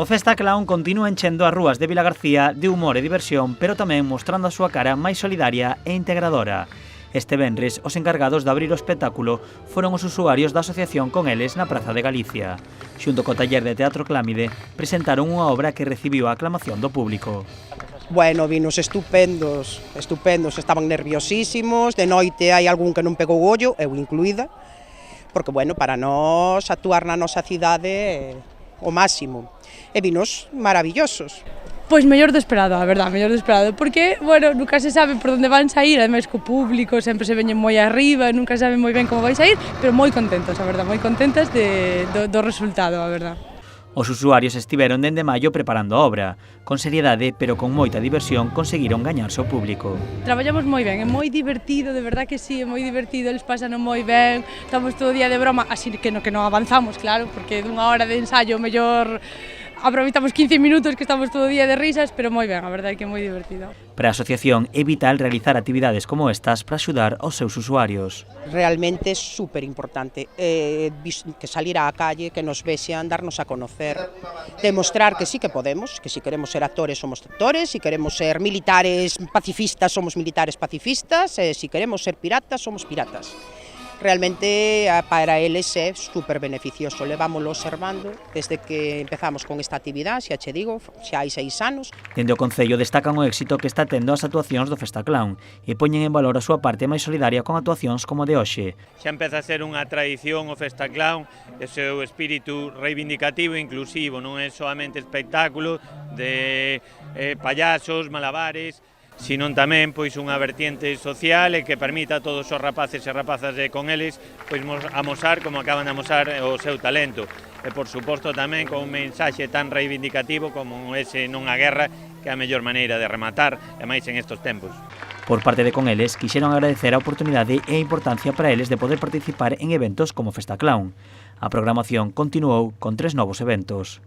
O Festa Clown continúa enchendo as rúas de Vilagarcía de humor e diversión, pero tamén mostrando a súa cara máis solidaria e integradora. Este venres, os encargados de abrir o espectáculo foron os usuarios da asociación Con Eles na Praza de Galicia. Xunto co taller de teatro Clámide, presentaron unha obra que recibiu a aclamación do público. Bueno, vinos estupendos, estaban nerviosísimos, de noite hai algún que non pegou o ollo, eu incluída, porque, bueno, para nós actuar na nosa cidade é o máximo. E vinos maravillosos. Pois mellor do esperado, a verdad, mellor do esperado, porque, bueno, nunca se sabe por onde van sair, ademais co público sempre se veñen moi arriba, nunca saben moi ben como vai sair, pero moi contentos, a verdad, moi contentas do resultado, a verdad. Os usuarios estiveron dende maio preparando a obra. Con seriedade, pero con moita diversión, conseguiron gañarse o público. Traballamos moi ben, é moi divertido, de verdad que sí, é moi divertido, eles pasan moi ben, estamos todo o día de broma, así que non avanzamos, claro, porque dunha hora de ensayo mellor aproveitamos 15 minutos que estamos todo o día de risas, pero moi ben, a verdade é que é moi divertido. Para a asociación é vital realizar actividades como estas para axudar aos seus usuarios. Realmente é super importante que salir á calle, que nos vexan, darnos a conocer, demostrar que sí que podemos, que si queremos ser actores somos actores, si queremos ser militares pacifistas somos militares pacifistas, e si queremos ser piratas somos piratas. Realmente para eles é super beneficioso, levámoslo observando desde que empezamos con esta actividade, xa che digo, xa hai 6 anos. Dende o Concello destacan o éxito que está tendo as actuacións do Festa Clown e poñen en valor a súa parte máis solidaria con actuacións como a de hoxe. Xa empeza a ser unha tradición o Festa Clown, e seu espírito reivindicativo e inclusivo, non é solamente espectáculo de payasos, malabares, sino tamén pois unha vertiente social e que permita a todos os rapaces e rapazas de Con Eles pois amosar como acaban de amosar o seu talento e por suposto tamén con un mensaxe tan reivindicativo como ese non a guerra, que é a mellor maneira de rematar e máis en estes tempos. Por parte de Con Eles, quixeron agradecer a oportunidade e a importancia para eles de poder participar en eventos como Festa Clown. A programación continuou con 3 novos eventos.